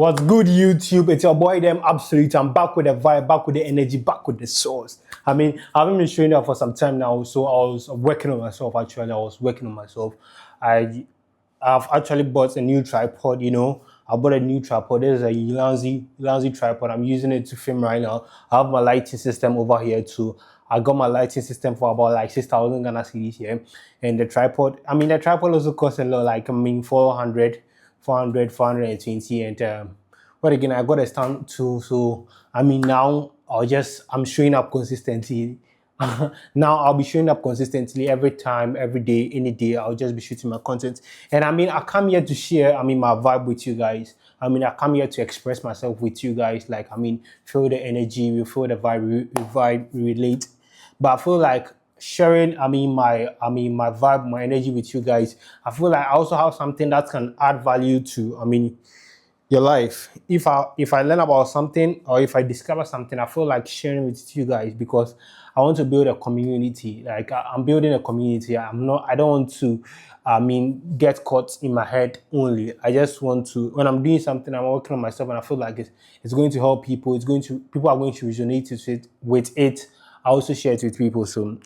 What's good, YouTube? It's your boy, Them Absolute. I'm back with the vibe, back with the energy, back with the source. I mean, I haven't been showing up for some time now, so I was working on myself. Actually, I was working on myself. I've actually bought a new tripod. I bought a new tripod. This is a Ulanzi tripod. I'm using it to film right now. I have my lighting system over here too. I got my lighting system for about like 6,000 Ghana cedis here, and the tripod. I mean, the tripod also costs a lot, like 420, and but again, I got a stand too. So I mean, now I'm showing up consistently. Now I'll be showing up consistently every time, every day, any day. I'll just be shooting my content. And I mean, I come here to share, my vibe with you guys. I mean, I come here to express myself with you guys. Like, feel the energy, we feel the vibe, we relate. But I feel like sharing, my vibe, my energy with you guys. I feel like I also have something that can add value to, your life. If I learn about something or if I discover something, I feel like sharing with you guys because I want to build a community. Like I'm building a community. I don't want to get caught in my head only. I just want to, when I'm doing something, I'm working on myself and I feel like it's going to help people. People are going to resonate with it. I also share it with people. So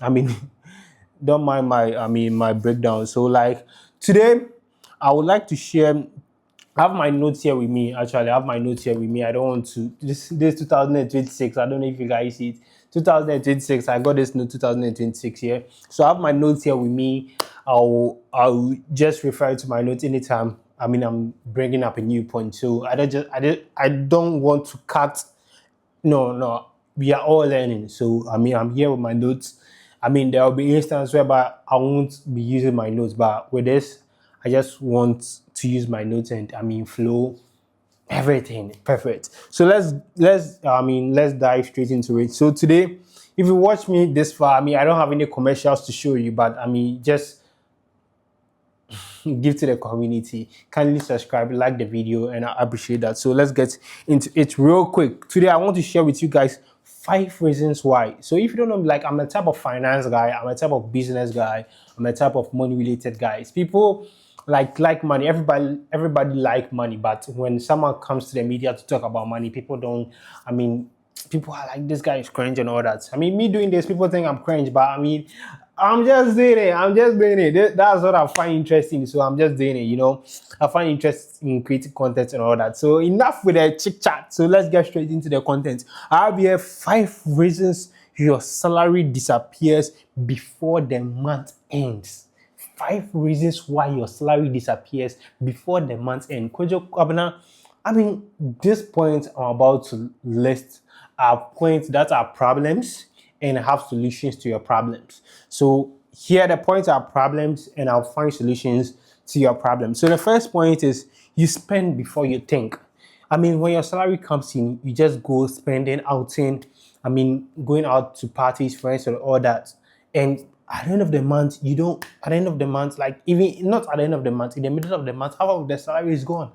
don't mind my breakdown. So like today I would like to share. I have my notes here with me. Actually, I have my notes here with me. I don't want to. This 2026. I don't know if you guys see it. 2026. I got this note 2026 here. So I have my notes here with me. I'll just refer to my notes anytime. I'm bringing up a new point. So I don't want to cut. No. We are all learning. So I'm here with my notes. There will be instances whereby I won't be using my notes, but with this, I just want to use my notes and flow everything perfect. So let's dive straight into it. So today, if you watch me this far, I don't have any commercials to show you, but just give to the community. Kindly subscribe, like the video, and I appreciate that. So let's get into it real quick. Today, I want to share with you guys 5 reasons why. So if you don't know, like I'm a type of finance guy, I'm a type of business guy, I'm a type of money related guys. People like money. Everybody like money, but when someone comes to the media to talk about money, people don't. People are like, this guy is cringe and all that. Me doing this, people think I'm cringe, but I'm just doing it. I'm just doing it. That's what I find interesting. So I'm just doing it. I find interest in creating content and all that. So enough with the chit chat. So let's get straight into the content. I have here 5 reasons your salary disappears before the month ends. 5 reasons why your salary disappears before the month ends. Kojo Kwabena, this point I'm about to list are points that are problems and have solutions to your problems. So here the points are problems and I'll find solutions to your problems. So the first point is you spend before you think. When your salary comes in, you just go spending, outing, going out to parties, friends, and all that. And at the end of the month, like even not at the end of the month, in the middle of the month, half of the salary is gone.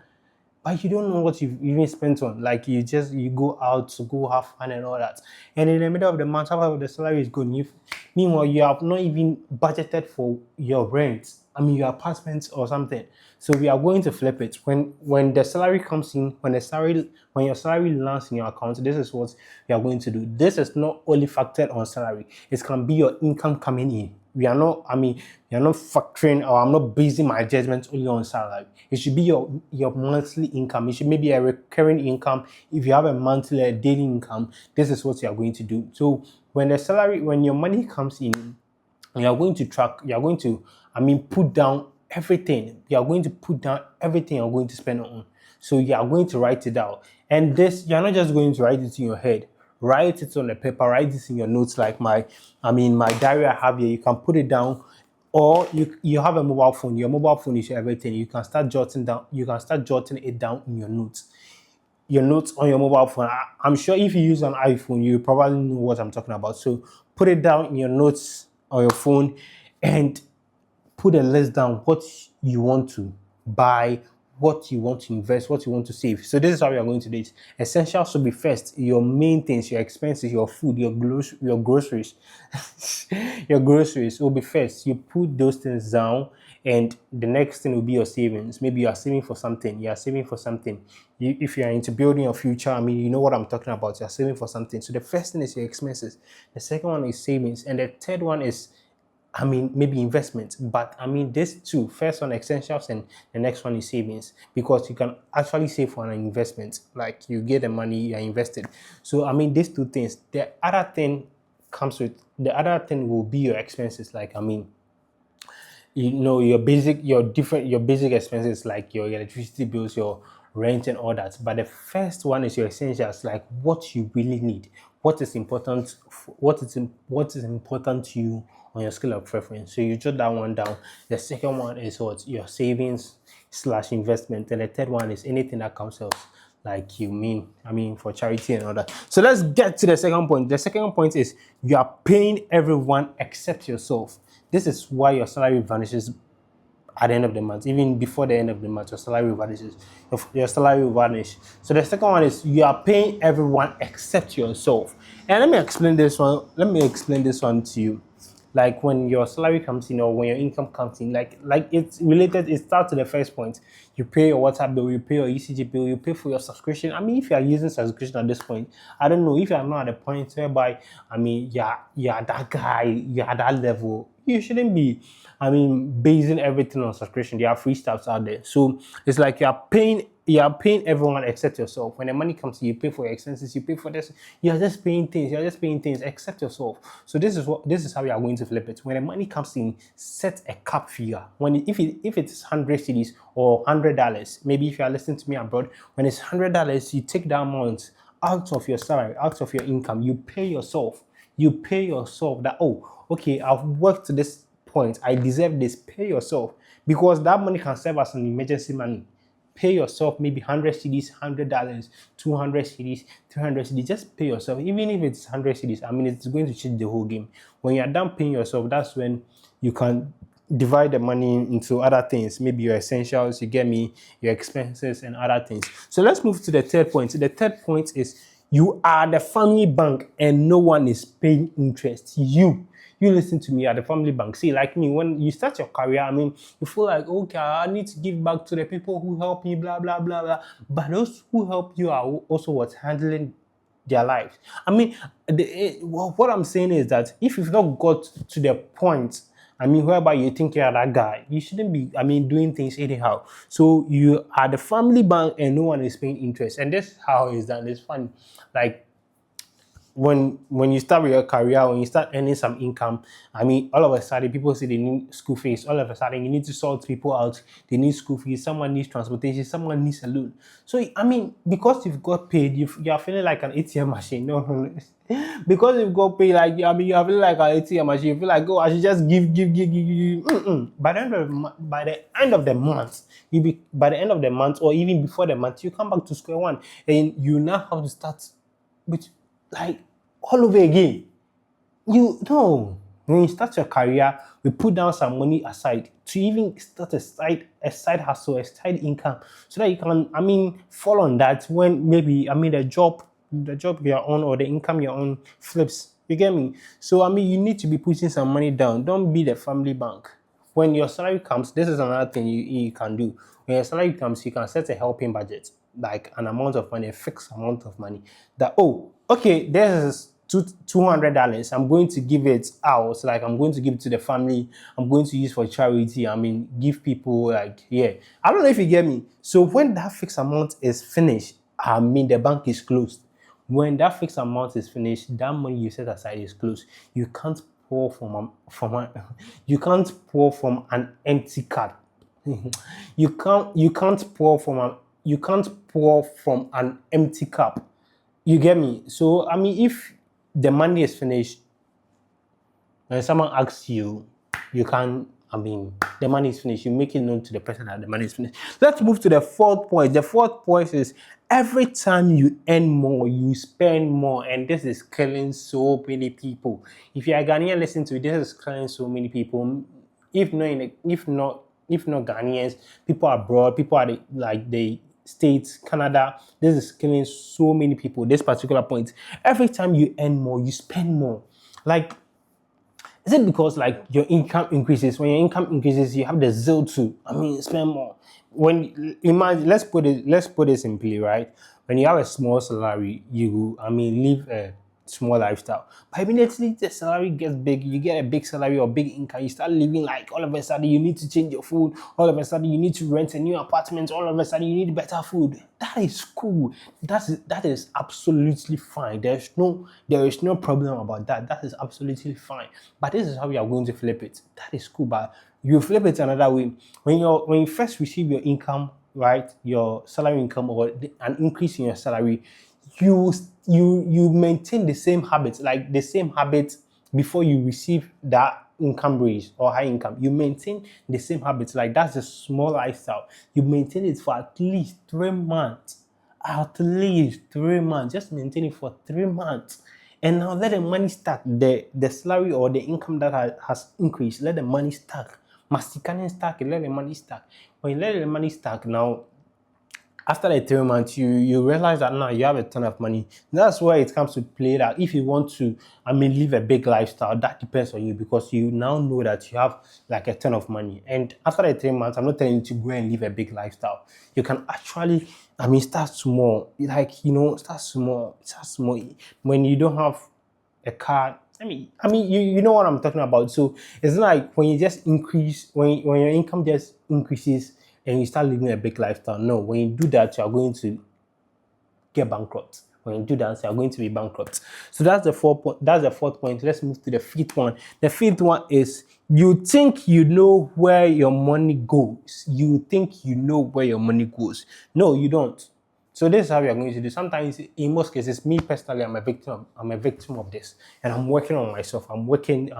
But you don't know what you've even spent on. Like you go out to go have fun and all that. And in the middle of the month, half of the salary is gone. Meanwhile, you have not even budgeted for your rent. Your apartment or something. So we are going to flip it. When the salary comes in, when your salary lands in your account, this is what you are going to do. This is not only factored on salary. It can be your income coming in. We are not factoring, or I'm not basing my judgment only on salary. It should be your monthly income. It should maybe a recurring income. If you have a monthly, a daily income, this is what you are going to do. So when your money comes in, you are going to put down everything. You are going to put down everything you're going to spend on. So you are going to write it down. And this, you're not just going to write it in your head. Write it on the paper, write this in your notes, like my diary I have here. You can put it down, or you have a mobile phone. Your mobile phone is everything. You can start jotting it down in your notes. Your notes on your mobile phone. I'm sure if you use an iPhone, you probably know what I'm talking about. So put it down in your notes on your phone and put a list down what you want to buy, what you want to invest, what you want to save. So this is how we are going to do it. Essentials should be first. Your main things, your expenses, your food, your groceries. Your groceries will be first. You put those things down and the next thing will be your savings. Maybe you are saving for something. You are saving for something. If you are into building your future, I mean, you know what I'm talking about. You are saving for something. So the first thing is your expenses. The second one is savings, and the third one is, I mean, maybe investment. But I mean, these two, first one essentials, and the next one is savings, because you can actually save for an investment. Like you get the money, you are invested. So I mean, these two things. The other thing will be your expenses. Like I mean, you know, your basic expenses like your electricity bills, your rent and all that. But the first one is your essentials, like what you really need, what is important, what is important to you on your scale of preference. So you jot that one down. The second one is what your savings slash investment, and the third one is anything that comes else, like I mean for charity and all that. So let's get to the second point. The second point is you are paying everyone except yourself. This is why your salary vanishes at the end of the month. Even before the end of the month, your salary vanishes. Your salary will vanish. So the second one is you are paying everyone except yourself. And let me explain this one. Let me explain this one to you. Like when your salary comes in or when your income comes in, like it's related. It starts to the first point. You pay your water bill, you pay your ECG bill, you pay for your subscription. I mean, if you are using subscription at this point, I don't know if you are not at a point whereby, I mean, you're that guy, you're at that level. You shouldn't be, I mean, basing everything on subscription. There are free stuffs out there. So it's like you are paying everyone except yourself. When the money comes, you pay for your expenses, you pay for this. You're just paying things except yourself. So this is how you are going to flip it. When the money comes in, set a cap figure. If it's 100 cedis or $100, maybe if you are listening to me abroad, when it's $100, you take that amount out of your salary, out of your income, you pay yourself. You pay yourself that, oh, okay, I've worked to this point, I deserve this. Pay yourself, because that money can serve as an emergency money. Pay yourself maybe 100 cedis, $100, 200 cedis, 300 cedis. Just pay yourself, even if it's 100 cedis. I mean, it's going to change the whole game. When you're done paying yourself, that's when you can divide the money into other things, maybe your essentials, you get me, your expenses and other things. So let's move to the third point. The third point is you are the family bank and no one is paying interest. You listen to me at the family bank. See, like me, when you start your career, I mean, you feel like, okay, I need to give back to the people who help me, blah, blah, blah, blah. But those who help you are also what's handling their lives. I mean, what I'm saying is that if you've not got to the point, I mean, whereby you think you're that guy, you shouldn't be, I mean, doing things anyhow. So you are the family bank and no one is paying interest. And this is how it's done. It's fun. Like, when you start with your career, when you start earning some income, I mean, all of a sudden people say they need school fees. All of a sudden you need to sort people out. They need school fees. Someone needs transportation. Someone needs a loan. So I mean, because you've got paid, you are feeling like an ATM machine. No, no, no. Because you've got paid, like I mean, you are feeling like an ATM machine. You feel like, oh, I should just give. By the end of the month, by the end of the month, or even before the month, you come back to square one, and you now have to start with like all over again. You know, when you start your career, we put down some money aside to even start a side hustle, a side income, so that you can, I mean, fall on that when maybe, I mean, the job you're on or the income you're on flips. You get me? So I mean, you need to be putting some money down. Don't be the family bank. When your salary comes, this is another thing you can do. When your salary comes, you can set a helping budget, like an amount of money, a fixed amount of money. That, oh, okay, this is $200. I'm going to give it out. Like I'm going to give it to the family. I'm going to use for charity. I mean, give people, like, yeah. I don't know if you get me. So when that fixed amount is finished, I mean, the bank is closed. When that fixed amount is finished, that money you set aside is closed. You can't pour you can't pour from an empty cup. You can't pour from an empty cup. You get me? So I mean, if the money is finished, when someone asks you, you can, I mean, the money is finished. You make it known to the person that the money is finished. Let's move to the fourth point. The fourth point is every time you earn more, you spend more. And this is killing so many people. If you're a Ghanaian, listen to it. This is killing so many people. If not Ghanaians, people abroad, people are like the States, Canada, this is killing so many people. This particular point. Every time you earn more, you spend more. Like, Is it because like your income increases? When your income increases, you have the zeal to, spend more. When imagine, let's put it simply, right? When you have a small salary, you, live a small lifestyle. But immediately the salary gets big, you get a big salary or big income, you start living like all of a sudden you need to change your food, all of a sudden you need to rent a new apartment, all of a sudden you need better food. That is cool. That is absolutely fine. There is no problem about that. That is absolutely fine. But this is how we are going to flip it. That is cool. But you flip it another way. When you first receive your income, right, your salary income or an increase in your salary, you maintain the same habits, like the same habits before you receive that income raise or high income. You maintain the same habits, like that's a small lifestyle. You maintain it for at least 3 months. At least 3 months. Just maintain it for 3 months. And now let the money stack. The salary or the income that has increased, let the money stack. Masticane stack, let the money stack. When you let the money stack, now after the 3 months, you realize that now you have a ton of money. That's where it comes to play that if you want to, live a big lifestyle, that depends on you, because you now know that you have like a ton of money. And after the 3 months, I'm not telling you to go and live a big lifestyle. You can actually, start small. Like, start small. Start small. When you don't have a car, you know what I'm talking about. So it's not like when you just increase, when your income just increases and you start living a big lifestyle. No, when you do that, you are going to get bankrupt. When you do that, you are going to be bankrupt. So that's the fourth point. Let's move to the fifth one. The fifth one is you think you know where your money goes. You think you know where your money goes. No, you don't. So this is how we are going to do. Sometimes, in most cases, me personally, I'm a victim of this, and I'm working on myself. I'm working.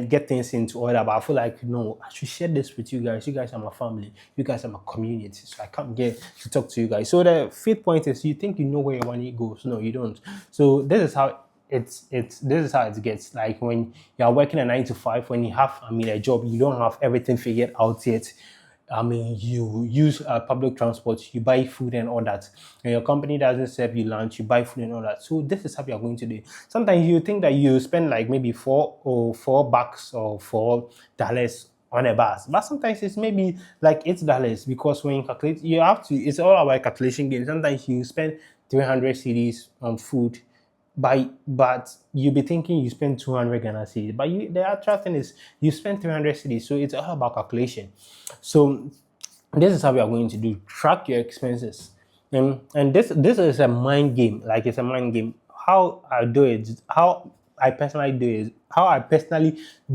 Get things into order, but I feel like, no, I should share this with you guys. You guys are my family. You guys are my community. So I come here to talk to you guys. So the fifth point is you think you know where your money goes. No, you don't. So this is how this is how it gets. Like when you are working a 9 to 5, when you have a job, you don't have everything figured out yet. You use public transport, you buy food and all that. And your company doesn't serve you lunch, you buy food and all that. So this is how you are going to do. Sometimes you think that you spend like maybe $4 bucks or $4 on a bus, but sometimes it's maybe like $8, because when you calculate, it's all about calculation game. Sometimes you spend 300 cedis on food, but you'll be thinking you spend 200 Ghana cedis, but the actual thing is you spend 300 cedis. So it's all about calculation. So this is how we are going to do. Track your expenses, and this is a mind game. Like, it's a mind game. How I do it, how I personally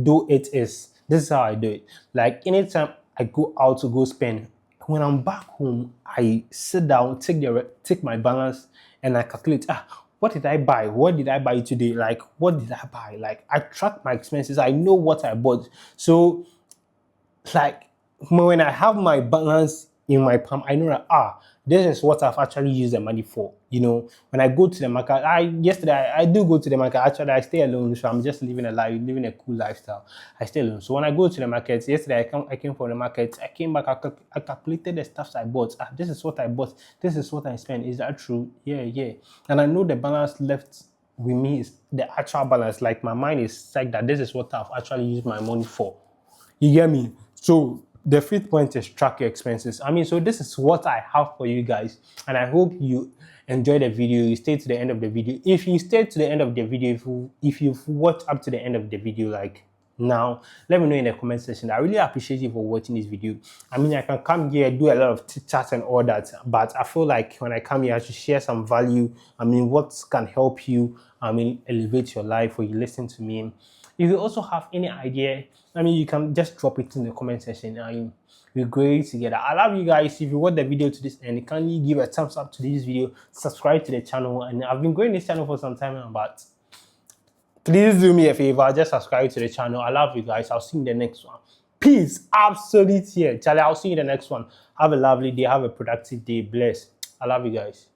do it is this is how I do it. Like, anytime I go out to go spend, when I'm back home, I sit down, take my balance, and I calculate. What did I buy? What did I buy today? Like, what did I buy? Like, I track my expenses. I know what I bought. So, like, when I have my balance in my palm, I know that this is what I've actually used the money for. When I go to the market, yesterday I do go to the market. Actually, I stay alone, so I'm just living a cool lifestyle. I stay alone. So when I go to the market, yesterday I came from the market. I came back. I calculated the stuff I bought. This is what I bought. This is what I spent. Is that true? Yeah. And I know the balance left with me is the actual balance. Like, my mind is set that this is what I've actually used my money for. You get me? So the fifth point is track your expenses. So this is what I have for you guys, and I hope you enjoy the video. You stay to the end of the video. If you stay to the end of the video, if you've watched up to the end of the video, like now, let me know in the comment section. I really appreciate you for watching this video. I can come here, do a lot of chats and all that, but I feel like when I come here, I should share some value. What can help you, elevate your life, or you listen to me. If you also have any idea, you can just drop it in the comment section. We grow together. I love you guys. If you watch the video to this end, can you give a thumbs up to this video, subscribe to the channel? And I've been growing this channel for some time now, but please do me a favor, just subscribe to the channel. I love you guys. I'll see you in the next one. Peace. Absolute here. Charlie, I'll see you in the next one. Have a lovely day. Have a productive day. Bless. I love you guys.